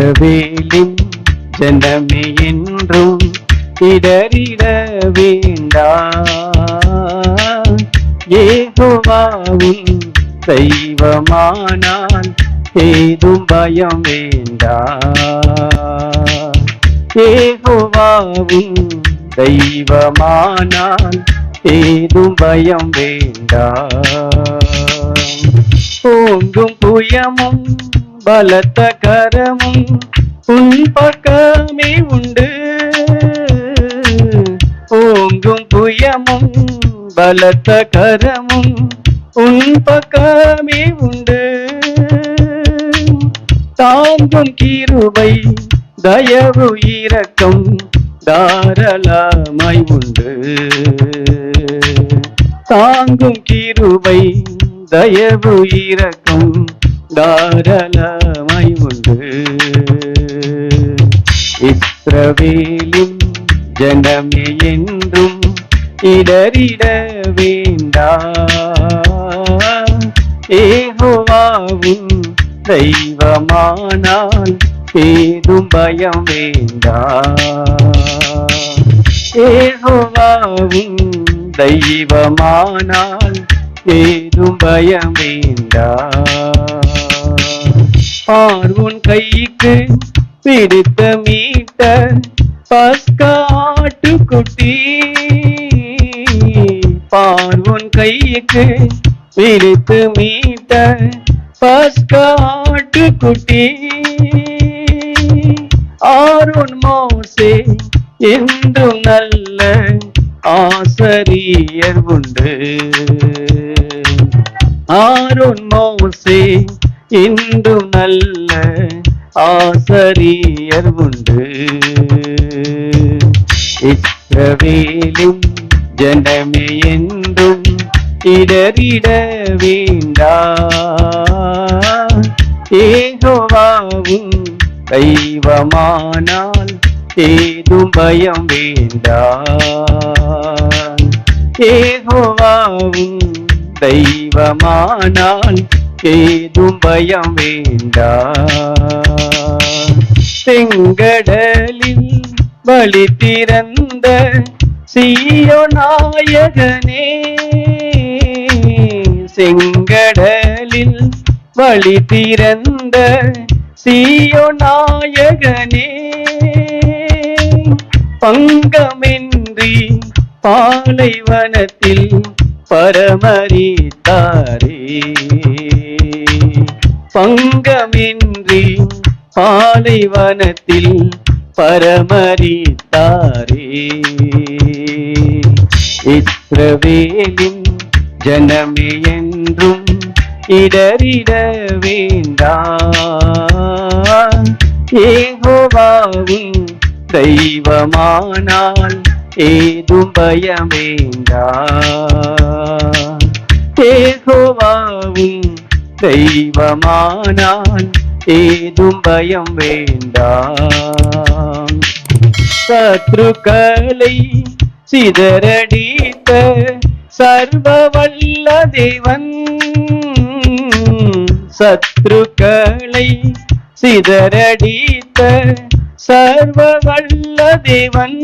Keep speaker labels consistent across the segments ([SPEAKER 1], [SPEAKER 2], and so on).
[SPEAKER 1] இஸ்ரவேலின் ஜனமே என்றும் இடறிட வேண்டாம். யெகோவாவின் தெய்வமானால் ஏதும் பயம் வேண்டாம். யெகோவாவின் தெய்வமானால் ஏதும் பயம் வேண்டாம். ஓங்கும் புயமும் பலத்த கரமும் உன் பக்கமே உண்டு. ஓங்கும் புயமும் பலத்த கரமும் உன் பக்கமே உண்டு. தாங்கும் கிருபை தயவு இரக்கம் தாராளமாய் உண்டு. தாங்கும் கிருபை தயவு இரக்கம் தாராளமாய் உண்டு. இஸ்ரவேலின் ஜனமே என்றும் இடறிட வேண்டாம். யெகோவாவின் தெய்வமானால் ஏதும் பயம் வேண்டாம். யெகோவாவின் தெய்வமானால் ஏதும் பயம் வேண்டாம். பார்வோன் கைக்கு பிடித்த மீட்ட பஸ்கா ஆட்டுக்குட்டி. பார்வோன் கைக்கு பிடித்து மீட்ட பஸ்கா ஆட்டுக்குட்டி. ஆரோன் மோசே என்றும் நல்ல ஆசாரியர் உண்டு. ஆரோன் மோசே என்றும் நல்ல ஆசாரியர் உண்டு. இஸ்ரவேலின் ஜனமே என்றும் இடறிட வேண்டாம். யெகோவாவின் தெய்வமானால் ஏதும் பயம் வேண்டாம். யெகோவாவின் தெய்வமானால் ஏதும் பயம் வேண்டாம். செங்கடலில் வழி திறந்த சீயோன் நாயகனே. செங்கடலில் வழி திறந்த சீயோன் நாயகனே. பங்கமின்றி பாலைவனத்தில் பரமரித்தாரே. பங்கமின்றி பாலைவனத்தில் பரமரித்தாரே. இஸ்ரவேலின் ஜனமே என்றும் இடறிட வேண்டாம். யெகோவாவின் தெய்வமானால் ஏதும் பயம் வேண்டாம். யெகோவாவின் தெய்வமானால் ஏதும் பயம் வேண்டாம். சத்ருக்களை சிதறடித்த சர்வ வல்ல தேவன். சத்ருக்களை சிதறடித்த சர்வ வல்ல தேவன்.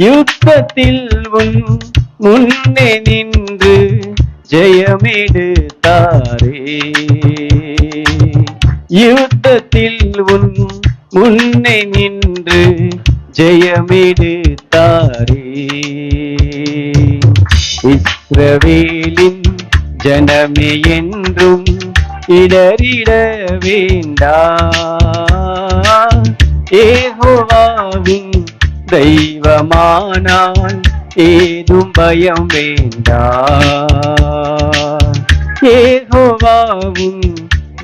[SPEAKER 1] யுத்தத்தில் உன் முன்னே நின்று ஜெயமெடுத்தாரே. யுத்தத்தில் உன் முன்னே நின்று ஜெயமெடுத்தாரே. இஸ்ரவேலின் ஜனமே என்றும் இடறிட வேண்டாம். யெகோவாவின் தெய்வமானால் ஏதும் பயம் வேண்டாம். யெகோவாவின்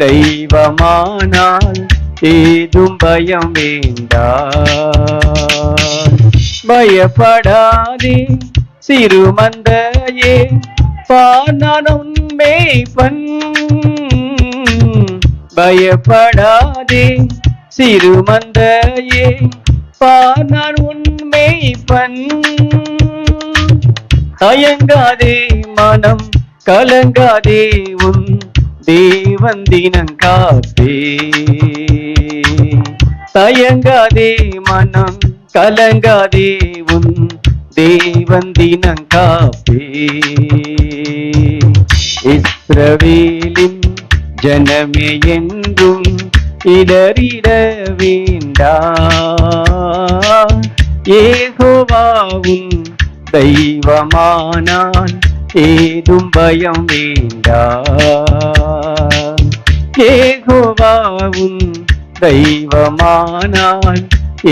[SPEAKER 1] தெய்வமானால் ஏதும் பயம் வேண்டாம். பயப்படாதே சிறுமந்தையே, நான் உன் மேய்ப்பன். பயப்படாதே சிறுமந்தையே, நான் உன் மேய்ப்பன். தயங்காதே மனம் கலங்காதே, உன் தேவன் தினம் காப்பே. தயங்காதே மனம் கலங்காதே உன் தேவன் தினம் காப்பே. இஸ்ரவேலின் ஜனமே என்றும் இடறிட வேண்டா. யெகோவாவும் தெய்வமானால் ஏதும் பயம் வேண்டா. யெகோவாவும் தெய்வமானால்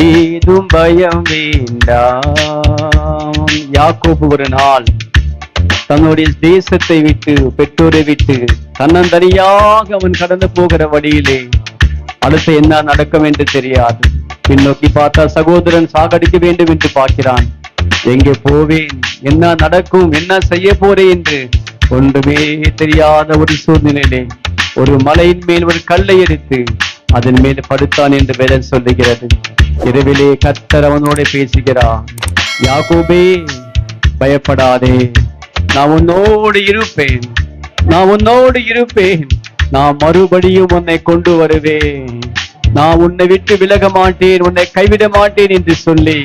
[SPEAKER 1] ஏதும் பயம் வேண்டாம். யாக்கோபு ஒரு நாள் தன்னுடைய தேசத்தை விட்டு பெற்றோரை விட்டு தன்னந்தனியாக அவன் கடந்து போகிற வழியிலே அடுத்து என்ன நடக்கும் என்று தெரியாது. பின்னோக்கி பார்த்தா சகோதரன் சாகடிக்க வேண்டும் என்று பார்க்கிறான். எங்கே போவேன், என்ன நடக்கும், என்ன செய்ய போறேன் என்று ஒன்றுமே தெரியாத ஒரு சூழ்நிலையிலே ஒரு மலையின் மேல் ஒரு கல்லை எடுத்து அதன் மேல் படுத்தான் என்று வேதம் சொல்லுகிறது. இரவிலே கர்த்தர் அவனோட பேசுகிறார். யாக்கோபே, பயப்படாதே, நான் உன்னோடு இருப்பேன், நான் உன்னோடு இருப்பேன், நான் மறுபடியும் உன்னை கொண்டு வருவேன், நான் உன்னை விட்டு விலக மாட்டேன், உன்னை கைவிட மாட்டேன் என்று சொல்லி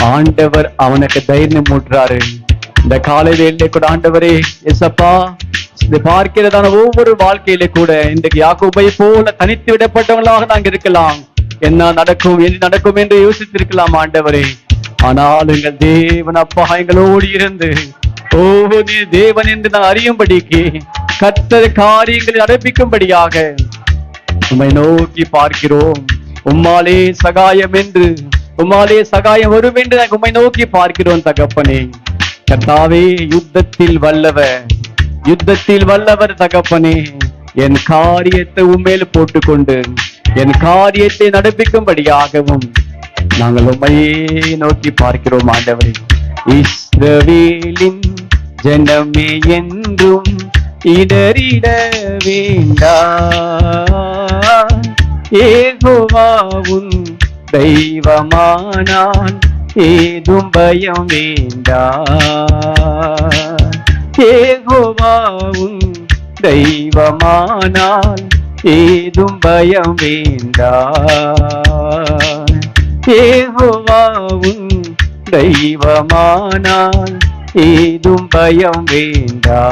[SPEAKER 1] ஆண்டவர் அவனுக்கு தைரியம் ஊட்டுறாரு. இந்த காலை வேளையிலே கூட ஆண்டவரே, எசப்பா, இதை பார்க்கிறதான ஒவ்வொரு வாழ்க்கையிலே கூட இன்றைக்கு யாக்கோபை போல தனித்து விடப்பட்டவங்களாக நாங்கள் இருக்கலாம். என்ன நடக்கும், என்ன நடக்கும் என்று யோசித்திருக்கலாம் ஆண்டவரே. ஆனால் எங்கள் தேவன் அப்பா எங்களோடு இருந்து நீ தேவன் என்று நான் அறியும்படிக்கு கர்த்தர் காரியங்களை நடப்பிக்கும்படியாக உம்மை நோக்கி பார்க்கிறோம். உம்மாலே சகாயம் என்று, உம்மாலே சகாயம் வரும் என்று நாங்கள் உம்மை நோக்கி பார்க்கிறோம் தகப்பனே. கர்த்தாவே, யுத்தத்தில் வல்லவர், யுத்தத்தில் வல்லவர் தகப்பனே. என் காரியத்தை உம்மேல் போட்டுக்கொண்டு என் காரியத்தை நடப்பிக்கும்படியாகவும் நாங்கள் உம்மையே நோக்கி பார்க்கிறோம் ஆண்டவரே. இஸ்ரவேலின் ஜனமே என்றும் இடறிட வேண்டா. யெகோவாவும் தெய்வமானால் ஏதும் பயம் வேண்டா. யெகோவாவும் தெய்வமானால் ஏதும் பயம் வேண்டா. யெகோவாவும் தெய்வமானால் ஏதும் பயம் வேண்டா.